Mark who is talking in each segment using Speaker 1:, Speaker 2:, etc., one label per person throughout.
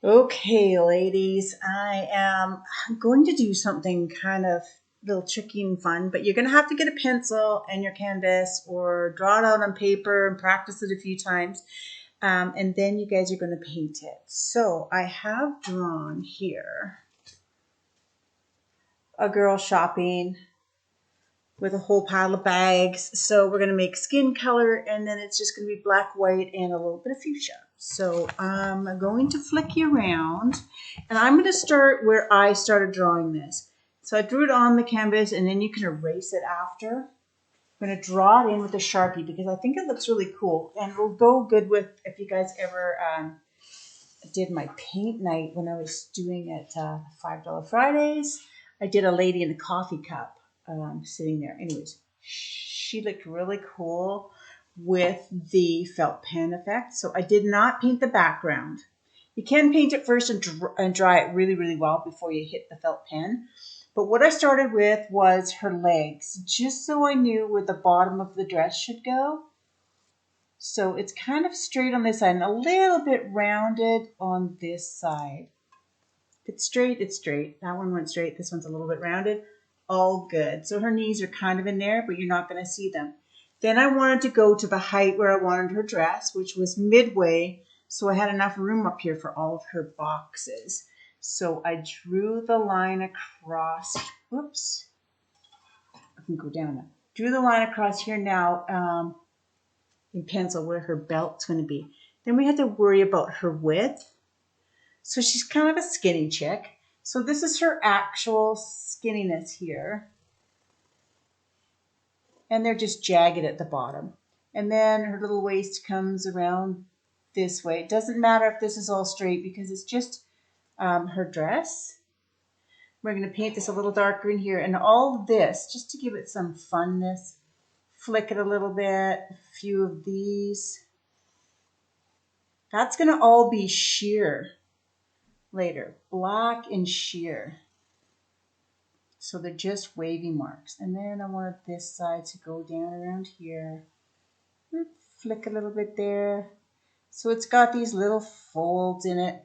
Speaker 1: Okay, ladies, I am going to do something kind of a little tricky and fun, but you're going to have to get a pencil and your canvas or draw it out on paper and practice it a few times. And then you guys are going to paint it. So I have drawn here a girl shopping with a whole pile of bags. So we're going to make skin color, and then it's just going to be black, white, and a little bit of fuchsia. So I'm going to flick you around, and I'm going to start where I started drawing this. So I drew it on the canvas, and then you can erase it after. I'm going to draw it in with a Sharpie because I think it looks really cool, and it will go good with if you guys ever did my paint night when I was doing it $5 Fridays. I did a lady in a coffee cup sitting there. Anyways, she looked really cool with the felt pen effect. So I did not paint the background. You can paint it first and dry it really, really well before you hit the felt pen. But what I started with was her legs, just so I knew where the bottom of the dress should go. So it's kind of straight on this side and a little bit rounded on this side. If it's straight, it's straight. That one went straight. This one's a little bit rounded. All good. So her knees are kind of in there, but you're not going to see them. Then I wanted to go to the height where I wanted her dress, which was midway. So I had enough room up here for all of her boxes. So I drew the line across. Whoops. I can go down now. Drew the line across here now in pencil where her belt's going to be. Then we had to worry about her width. So she's kind of a skinny chick. So this is her actual skinniness here. And they're just jagged at the bottom. And then her little waist comes around this way. It doesn't matter if this is all straight because it's just her dress. We're going to paint this a little darker in here. And all this, just to give it some funness, flick it a little bit, a few of these. That's going to all be sheer later, black and sheer. So they're just wavy marks. And then I wanted this side to go down around here. Flick a little bit there. So it's got these little folds in it,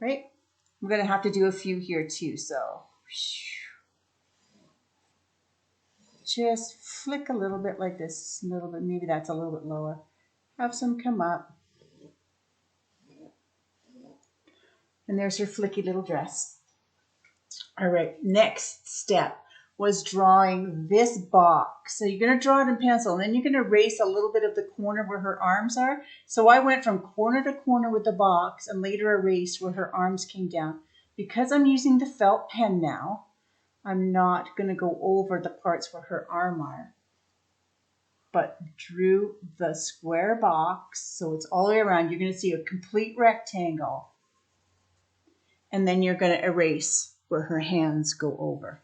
Speaker 1: right? I'm going to have to do a few here too. So just flick a little bit like this, a little bit, maybe that's a little bit lower. Have some come up. And there's her flicky little dress. All right, next step was drawing this box. So you're going to draw it in pencil, and then you're going to erase a little bit of the corner where her arms are. So I went from corner to corner with the box and later erased where her arms came down. Because I'm using the felt pen now, I'm not going to go over the parts where her arm are, but drew the square box. So it's all the way around. You're going to see a complete rectangle. And then you're going to erase where her hands go over.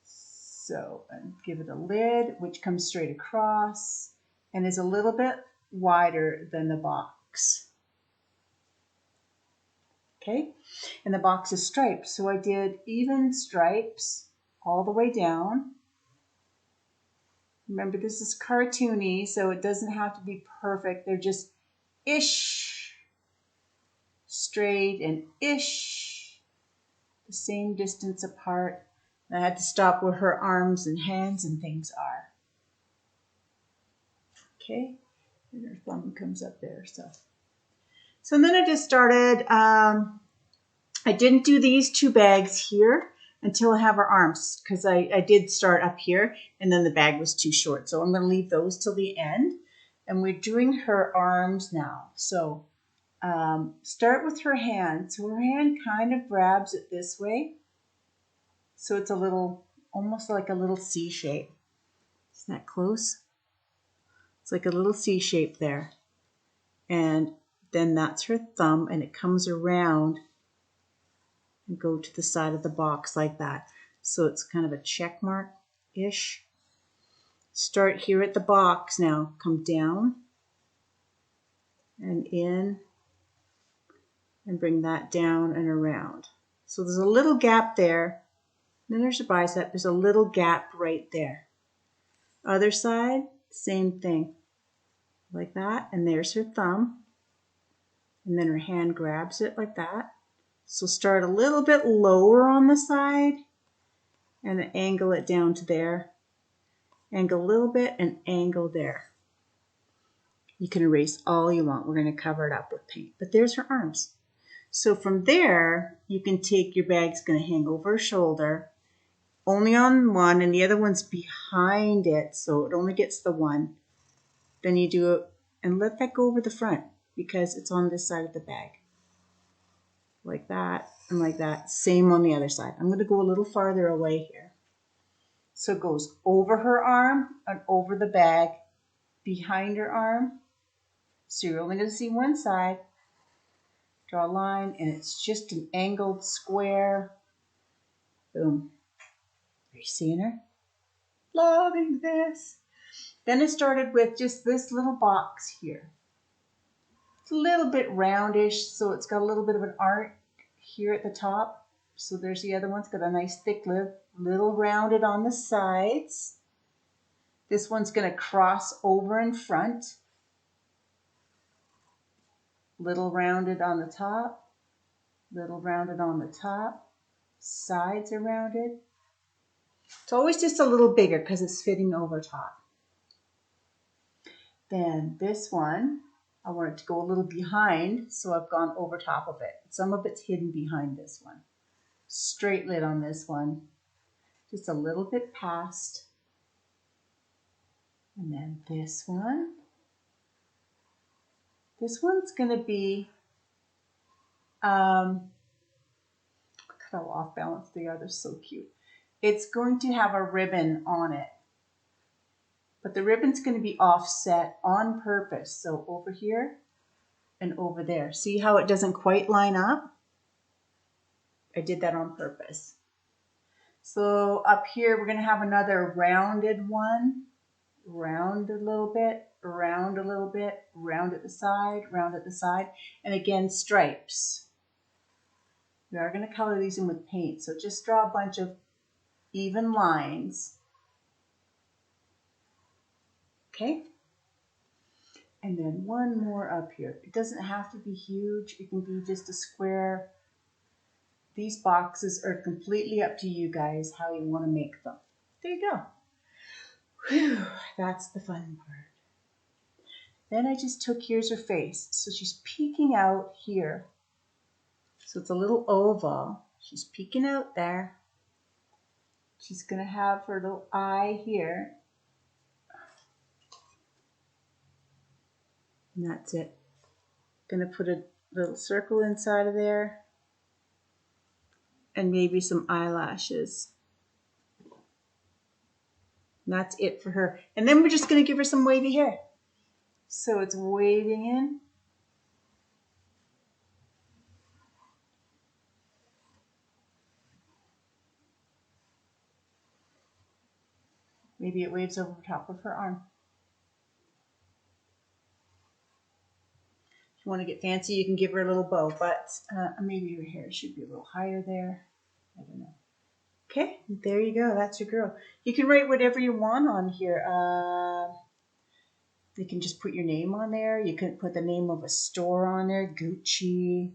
Speaker 1: So give it a lid, which comes straight across and is a little bit wider than the box. Okay, and the box is striped. So I did even stripes all the way down. Remember, this is cartoony, so it doesn't have to be perfect. They're just ish, straight and ish, the same distance apart. I had to stop where her arms and hands and things are. Okay, and her thumb comes up there. So then I just started, I didn't do these two bags here until I have her arms because I did start up here and then the bag was too short. So I'm going to leave those till the end. And we're doing her arms now. So start with her hand. So her hand kind of grabs it this way. So it's a little, almost like a little C shape. Isn't that close? It's like a little C shape there. And then that's her thumb, and it comes around and go to the side of the box like that. So it's kind of a check mark-ish. Start here at the box now. Come down and in and bring that down and around. So there's a little gap there. Then there's a bicep. There's a little gap right there. Other side, same thing. Like that. And there's her thumb. And then her hand grabs it like that. So start a little bit lower on the side and then angle it down to there. Angle a little bit and angle there. You can erase all you want. We're going to cover it up with paint. But there's her arms. So from there, you can take your bag's going to hang over her shoulder, only on one, and the other one's behind it, so it only gets the one. Then you do it and let that go over the front because it's on this side of the bag. Like that and like that. Same on the other side. I'm going to go a little farther away here. So it goes over her arm and over the bag, behind her arm. So you're only going to see one side. Draw a line, and it's just an angled square. Boom. Are you seeing her? Loving this. Then it started with just this little box here. It's a little bit roundish, so it's got a little bit of an arc here at the top. So there's the other one. It's got a nice thick lid, little rounded on the sides. This one's going to cross over in front. Little rounded on the top. Little rounded on the top. Sides are rounded. It's always just a little bigger because it's fitting over top. Then this one, I want it to go a little behind, so I've gone over top of it. Some of it's hidden behind this one. Straight lid on this one. Just a little bit past. And then this one. This one's going to be, look how off balance they are. They're so cute. It's going to have a ribbon on it. But the ribbon's going to be offset on purpose. So over here and over there. See how it doesn't quite line up? I did that on purpose. So up here, we're going to have another rounded one. Round a little bit, round a little bit, round at the side, round at the side. And again, stripes. We are going to color these in with paint. So just draw a bunch of even lines. Okay? And then one more up here. It doesn't have to be huge. It can be just a square. These boxes are completely up to you guys how you want to make them. There you go. Whew, that's the fun part. Then I just took, here's her face. So she's peeking out here. So it's a little oval. She's peeking out there. She's going to have her little eye here. And that's it. Going to put a little circle inside of there. And maybe some eyelashes. And that's it for her. And then we're just going to give her some wavy hair. So it's waving in. Maybe it waves over the top of her arm. If you want to get fancy, you can give her a little bow, but maybe her hair should be a little higher there. I don't know. Okay, there you go. That's your girl. You can write whatever you want on here. You can just put your name on there. You can put the name of a store on there. Gucci,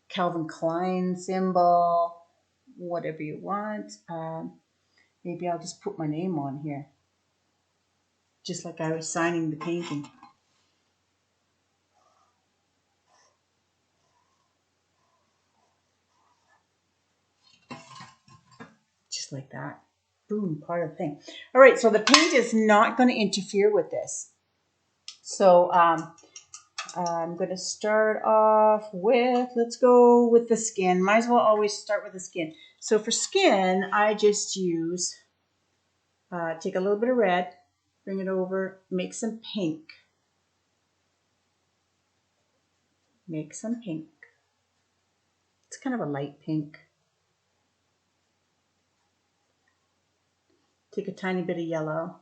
Speaker 1: Calvin Klein symbol, whatever you want. Maybe I'll just put my name on here. Just like I was signing the painting. Just like that. Boom, part of the thing. All right, so the paint is not going to interfere with this. So I'm going to start off with, let's go with the skin. Might as well always start with the skin. So for skin, I just use, take a little bit of red, bring it over, make some pink. Make some pink. It's kind of a light pink. Take a tiny bit of yellow,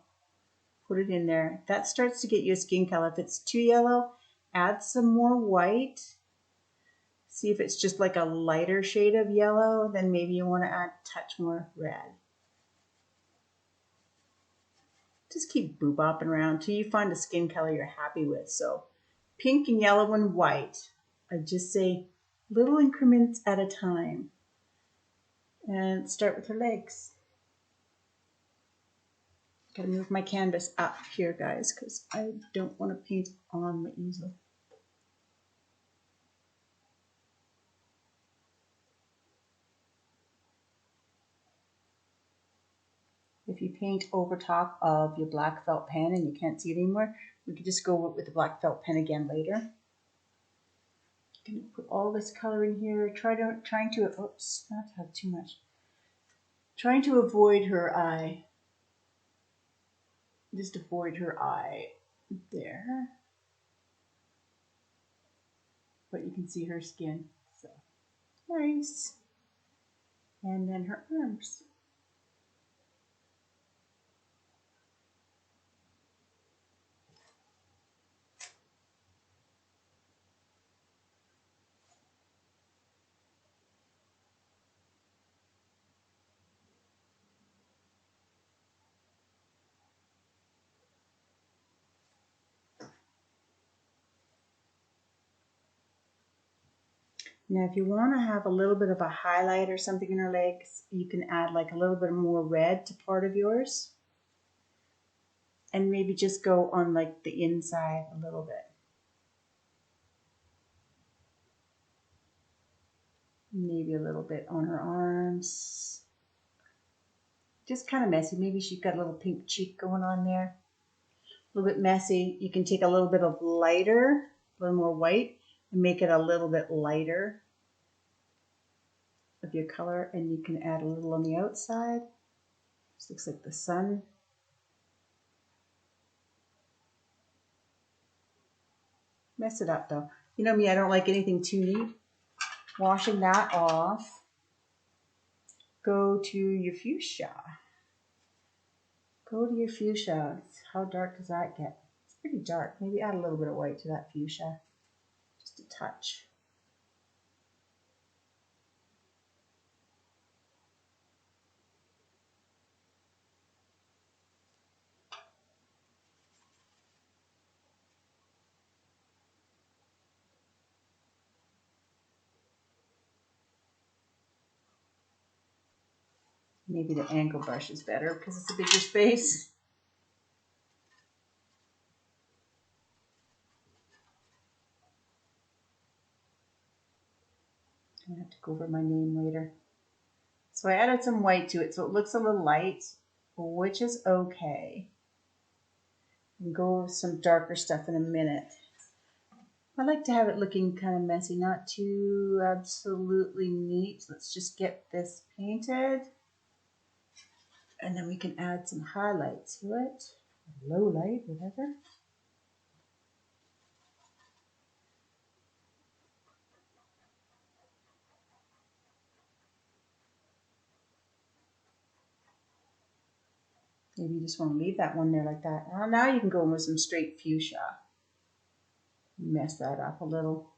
Speaker 1: put it in there. That starts to get you a skin color. If it's too yellow, add some more white. See if it's just like a lighter shade of yellow, then maybe you want to add a touch more red. Just keep boop-bopping around till you find a skin color you're happy with. So pink and yellow and white. I just say little increments at a time. And start with her legs. Gotta move my canvas up here, guys, because I don't want to paint on the easel. If you paint over top of your black felt pen and you can't see it anymore, we could just go with the black felt pen again later. I'm gonna put all this color in here, trying to, oops, not to have too much. Trying to avoid her eye. Just avoid her eye there. But you can see her skin, so nice. And then her arms. Now, if you want to have a little bit of a highlight or something in her legs, you can add like a little bit more red to part of yours. And maybe just go on like the inside a little bit. Maybe a little bit on her arms. Just kind of messy. Maybe she's got a little pink cheek going on there. A little bit messy. You can take a little bit of lighter, a little more white, and make it a little bit lighter of your color, and you can add a little on the outside. This looks like the sun. Mess it up though. You know me, I don't like anything too neat. Washing that off. Go to your fuchsia. Go to your fuchsia. How dark does that get? It's pretty dark. Maybe add a little bit of white to that fuchsia. Just a touch. Maybe the angle brush is better because it's a bigger space. I have to go over my name later. So I added some white to it so it looks a little light, which is okay. And go with some darker stuff in a minute. I like to have it looking kind of messy, not too absolutely neat. Let's just get this painted. And then we can add some highlights to it. Low light, whatever. Maybe you just want to leave that one there like that. Well, now you can go in with some straight fuchsia. Mess that up a little.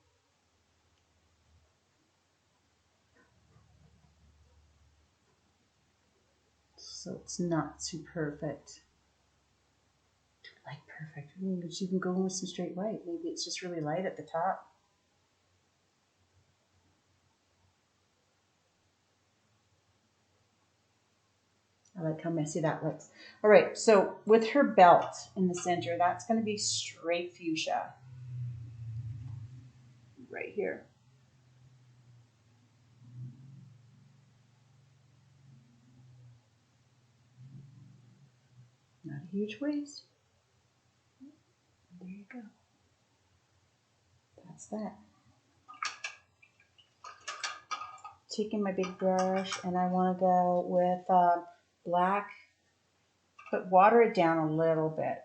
Speaker 1: So it's not too perfect. Like perfect. But you can go in with some straight white. Maybe it's just really light at the top. I like how messy that looks. All right, so with her belt in the center, that's going to be straight fuchsia. Right here. Not a huge waist. There you go. That's that. Taking my big brush and I want to go with black, but water it down a little bit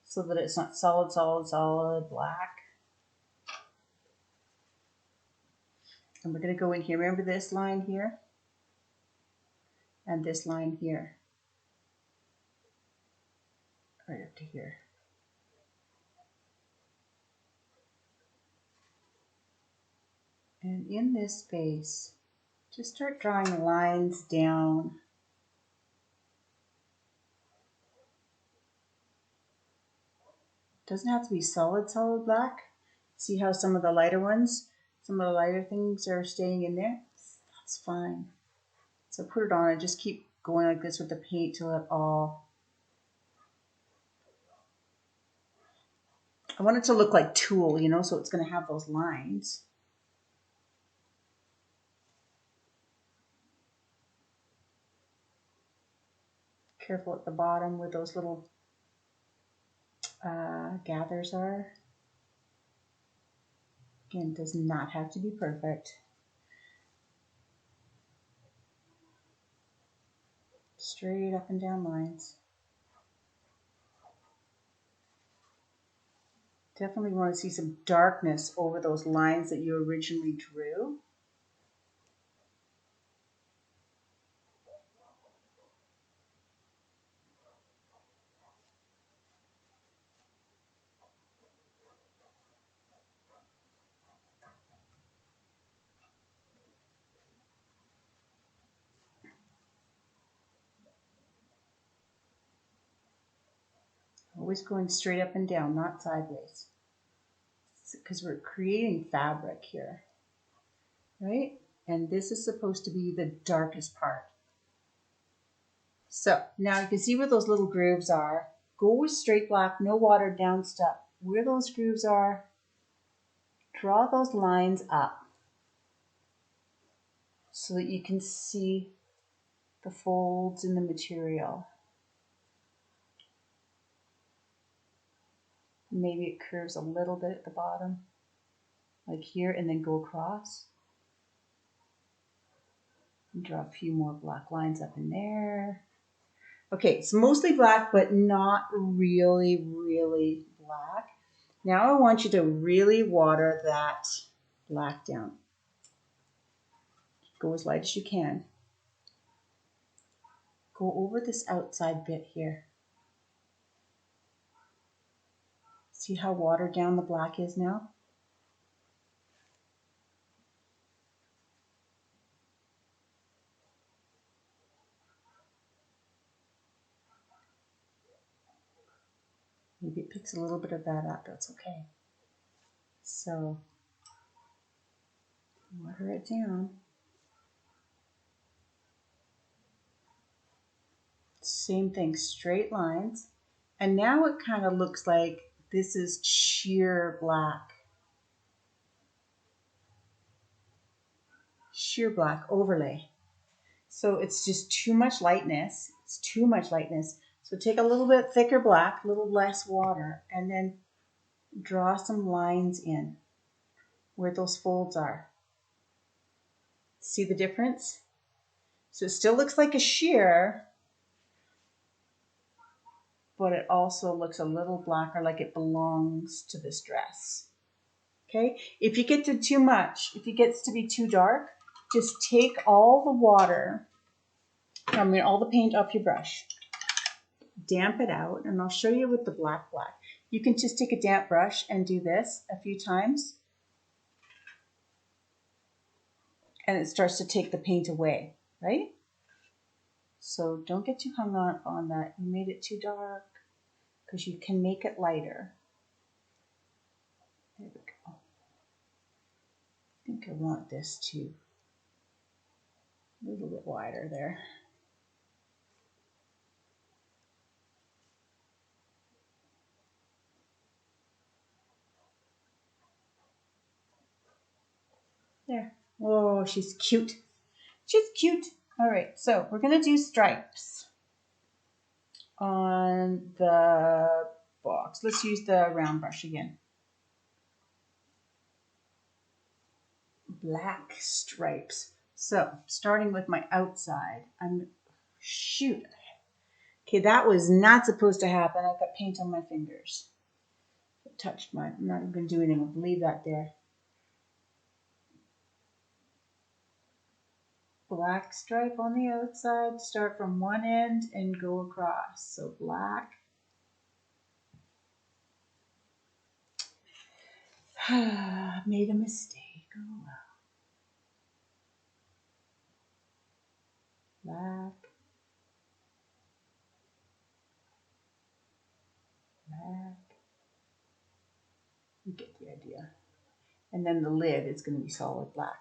Speaker 1: so that it's not solid, solid, solid black. And we're going to go in here. Remember this line here? And this line here. Right up to here. And in this space, just start drawing lines down. Doesn't have to be solid, solid black. See how some of the lighter ones, some of the lighter things are staying in there? That's fine. So put it on and just keep going like this with the paint till it all... I want it to look like tulle, you know, so it's going to have those lines. Careful at the bottom where those little gathers are. Again, does not have to be perfect. Straight up and down lines. Definitely want to see some darkness over those lines that you originally drew. Always going straight up and down, not sideways. Because we're creating fabric here, right? And this is supposed to be the darkest part. So now you can see where those little grooves are. Go with straight black, no watered down stuff. Where those grooves are, draw those lines up so that you can see the folds in the material. Maybe it curves a little bit at the bottom, like here, and then go across. And draw a few more black lines up in there. Okay, it's mostly black, but not really, really black. Now I want you to really water that black down. Go as light as you can. Go over this outside bit here. See how watered down the black is now? Maybe it picks a little bit of that up, that's okay. So, water it down. Same thing, straight lines. And now it kind of looks like this is sheer black. Sheer black overlay. So it's just too much lightness. It's too much lightness. So take a little bit thicker black, a little less water, and then draw some lines in where those folds are. See the difference? So it still looks like a sheer, but it also looks a little blacker, like it belongs to this dress. Okay? If you get to too much, if it gets to be too dark, just take all the water, all the paint off your brush, damp it out, and I'll show you with the black. You can just take a damp brush and do this a few times, and it starts to take the paint away, right? So don't get too hung up on that. You made it too dark, because you can make it lighter. There we go. I think I want this too. A little bit wider there. There. Oh, she's cute. She's cute. All right, so we're going to do stripes on the box. Let's use the round brush again. Black stripes. So starting with my outside, shoot. Okay, that was not supposed to happen. I've got paint on my fingers. It touched mine. I'm not even going to do anything. I'll leave that there. Black stripe on the outside. Start from one end and go across. So black. Made a mistake. Oh well. Black. Black. You get the idea. And then the lid is going to be solid black.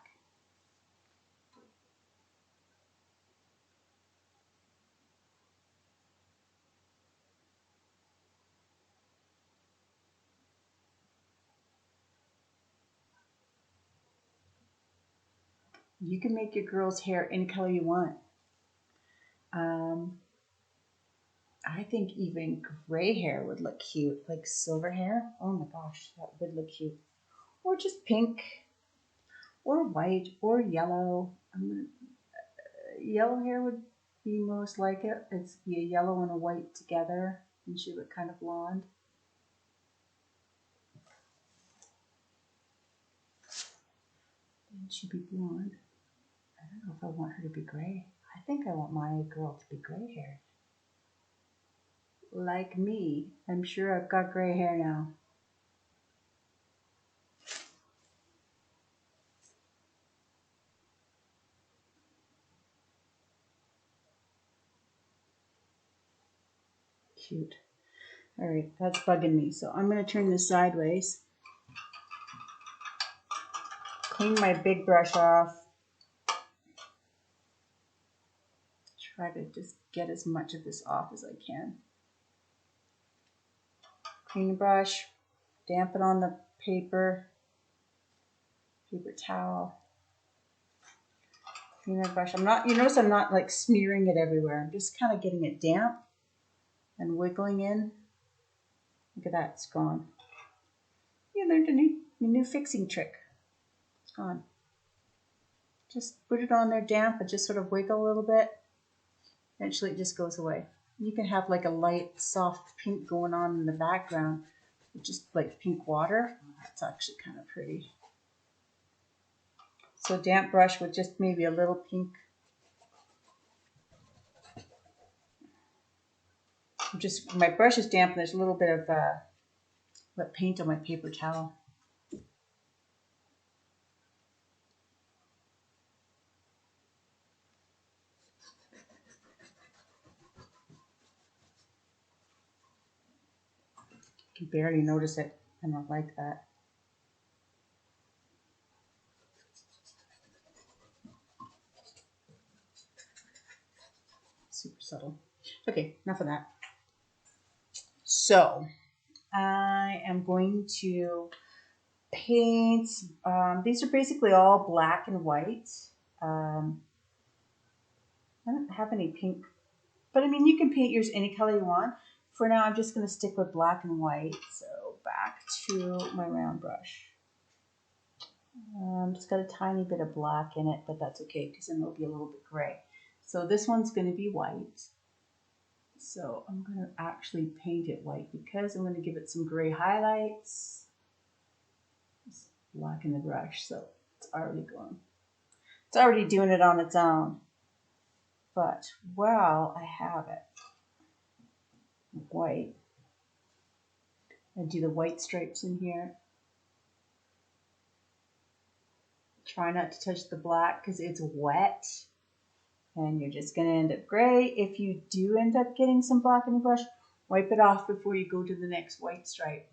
Speaker 1: You can make your girl's hair any color you want. I think even gray hair would look cute, like silver hair. Oh my gosh, that would look cute. Or just pink, or white, or yellow. Yellow hair would be most like it. It's be a yellow and a white together, and she look kind of blonde. And she'd be blonde. I don't know if I want her to be gray. I think I want my girl to be gray haired. Like me. I'm sure I've got gray hair now. Cute. All right, that's bugging me. So I'm going to turn this sideways. Clean my big brush off. Try to just get as much of this off as I can. Clean the brush. Damp it on the paper towel. Clean the brush. You notice I'm not like smearing it everywhere. I'm just kind of getting it damp and wiggling in. Look at that, it's gone. You learned a new fixing trick. It's gone. Just put it on there damp and just sort of wiggle a little bit. Eventually it just goes away. You can have like a light, soft pink going on in the background, just like pink water. That's actually kind of pretty. So damp brush with just maybe a little pink. My brush is damp and there's a little bit of wet paint on my paper towel. You can barely notice it. I don't like that. Super subtle. Okay, enough of that. So I am going to paint. These are basically all black and white. I don't have any pink, but I mean, you can paint yours any color you want. For now, I'm just going to stick with black and white. So back to my round brush. Just got a tiny bit of black in it, but that's okay because then it'll be a little bit gray. So this one's going to be white. So I'm going to actually paint it white because I'm going to give it some gray highlights. Just blacken the brush, so it's already going. It's already doing it on its own. But while I have it, white, I do the white stripes in here. Try not to touch the black because it's wet. And you're just going to end up gray. If you do end up getting some black in the brush, wipe it off before you go to the next white stripe.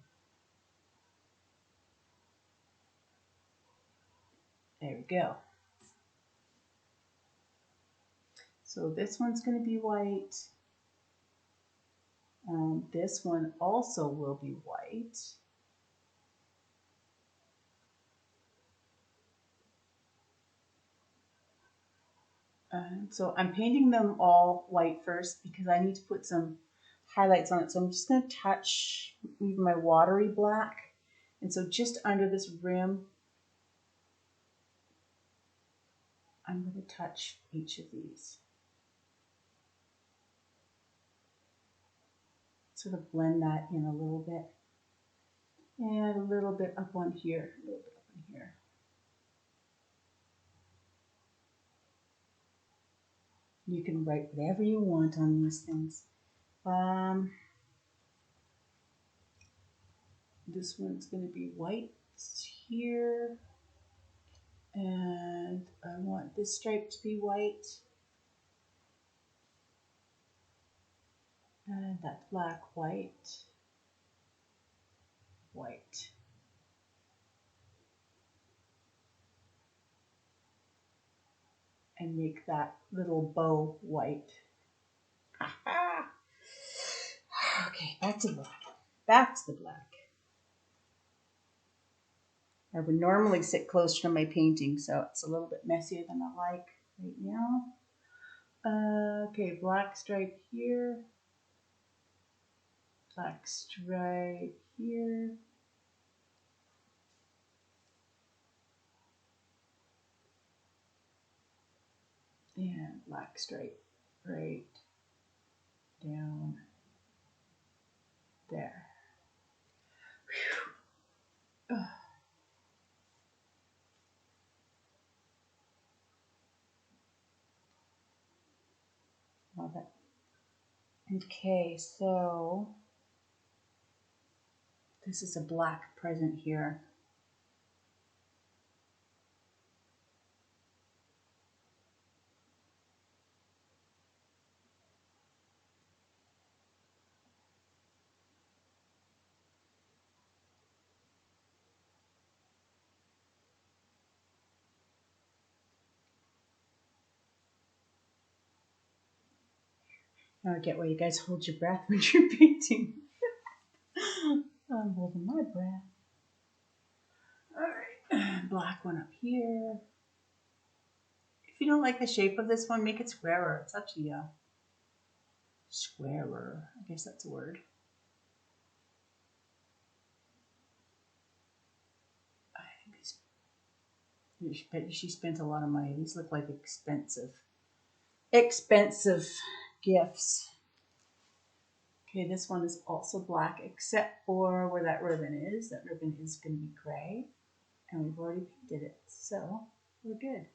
Speaker 1: There we go. So this one's going to be white. This one also will be white. So I'm painting them all white first because I need to put some highlights on it. So I'm just going to touch even my watery black. And so just under this rim, I'm going to touch each of these. Sort of blend that in a little bit. And a little bit up on here, a little bit up on here. You can write whatever you want on these things. This one's going to be white here. And I want this stripe to be white. And that black, white, white. and make that little bow white. Okay, back to black. Back to the black. I would normally sit closer to my painting, so it's a little bit messier than I like right now. Okay, black stripe here. Black stripe here. And black stripe right down there. Love it. Okay, so this is a black present here. I don't get why you guys hold your breath when you're painting. I'm holding my breath. All right, black one up here. If you don't like the shape of this one, make it squarer. It's up to you. Squarer, I guess that's a word. I think she spent a lot of money. These look like expensive gifts. Okay, this one is also black except for where that ribbon is. That ribbon is going to be gray, and we've already painted it, so we're good.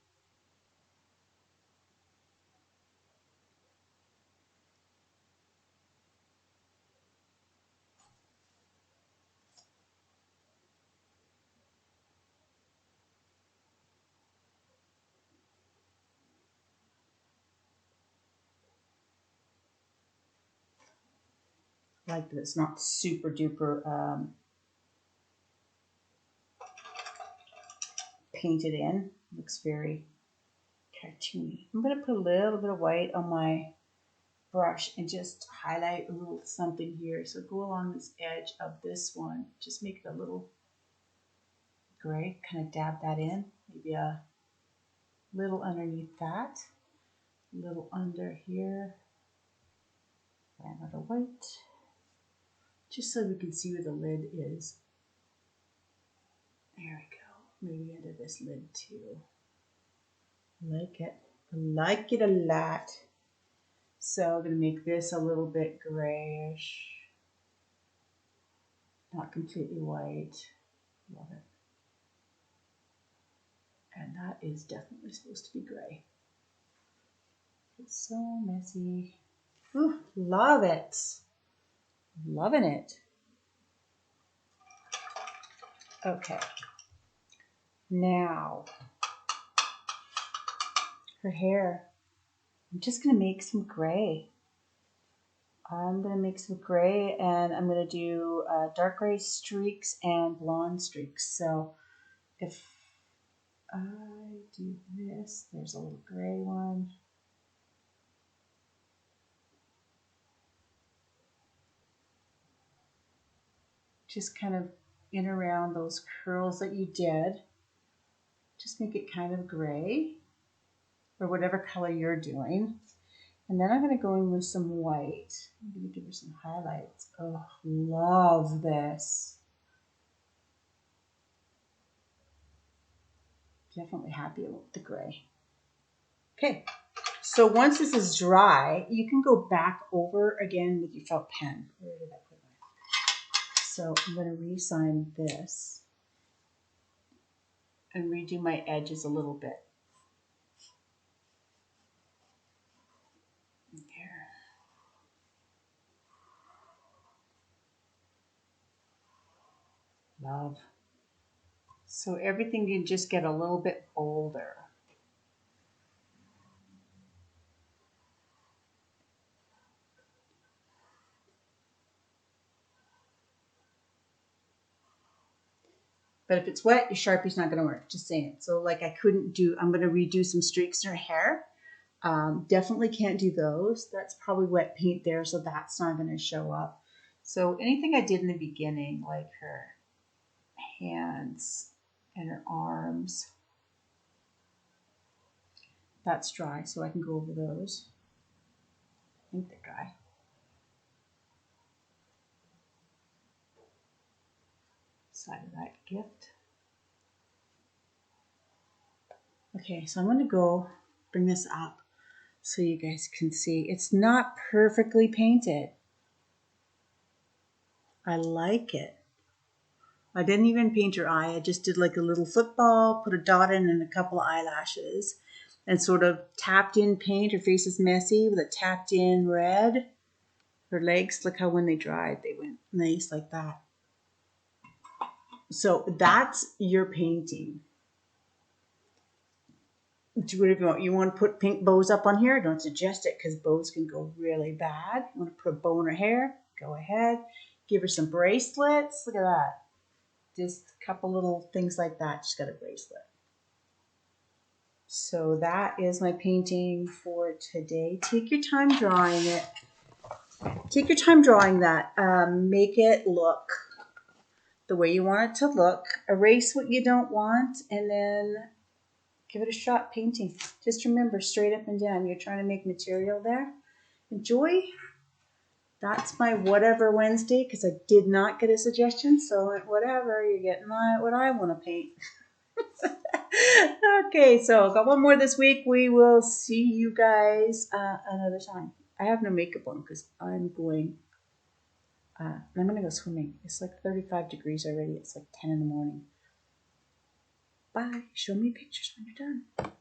Speaker 1: I like that it's not super duper painted in. It looks very cartoony. I'm going to put a little bit of white on my brush and just highlight a little something here. So go along this edge of this one. Just make it a little gray. Kind of dab that in. Maybe a little underneath that. A little under here. Ran out of white. Just so we can see where the lid is. There we go. Maybe under this lid too. Like it. I like it a lot. So I'm going to make this a little bit grayish. Not completely white. Love it. And that is definitely supposed to be gray. It's so messy. Ooh, love it. Loving it. Okay. Now, her hair. I'm just going to make some gray. I'm going to make some gray, and I'm going to do dark gray streaks and blonde streaks. So if I do this, there's a little gray one. Just kind of in around those curls that you did. Just make it kind of gray, or whatever color you're doing. And then I'm going to go in with some white. I'm going to give her some highlights. Oh, love this. Definitely happy with the gray. Okay, so once this is dry, you can go back over again with your felt pen. Where did I put mine? So I'm going to re-sign this and redo my edges a little bit. Here. Love. So everything can just get a little bit bolder. But if it's wet, your Sharpie's not going to work. Just saying. So like I couldn't do, I'm going to redo some streaks in her hair. Definitely can't do those. That's probably wet paint there, so that's not going to show up. So anything I did in the beginning, like her hands and her arms, that's dry, so I can go over those. I think they're dry. Side of that gift. Okay, so I'm going to go bring this up so you guys can see. It's not perfectly painted. I like it. I didn't even paint her eye. I just did like a little football, put a dot in and a couple of eyelashes, and sort of tapped in paint. Her face is messy with a tapped in red. Her legs, look how when they dried, they went nice like that. So that's your painting. Do whatever you want. You want to put pink bows up on here? Don't suggest it because bows can go really bad. You want to put a bow in her hair? Go ahead. Give her some bracelets. Look at that. Just a couple little things like that. She's got a bracelet. So that is my painting for today. Take your time drawing it. Take your time drawing that. Make it look the way you want it to look. Erase what you don't want and then give it a shot painting. Just remember, straight up and down. You're trying to make material there. Enjoy. That's my whatever Wednesday because I did not get a suggestion. So whatever, you're getting what I want to paint. Okay, so I've got one more this week. We will see you guys another time. I have no makeup on because I'm going to go swimming. It's like 35 degrees already. It's like 10 in the morning. Bye. Show me pictures when you're done.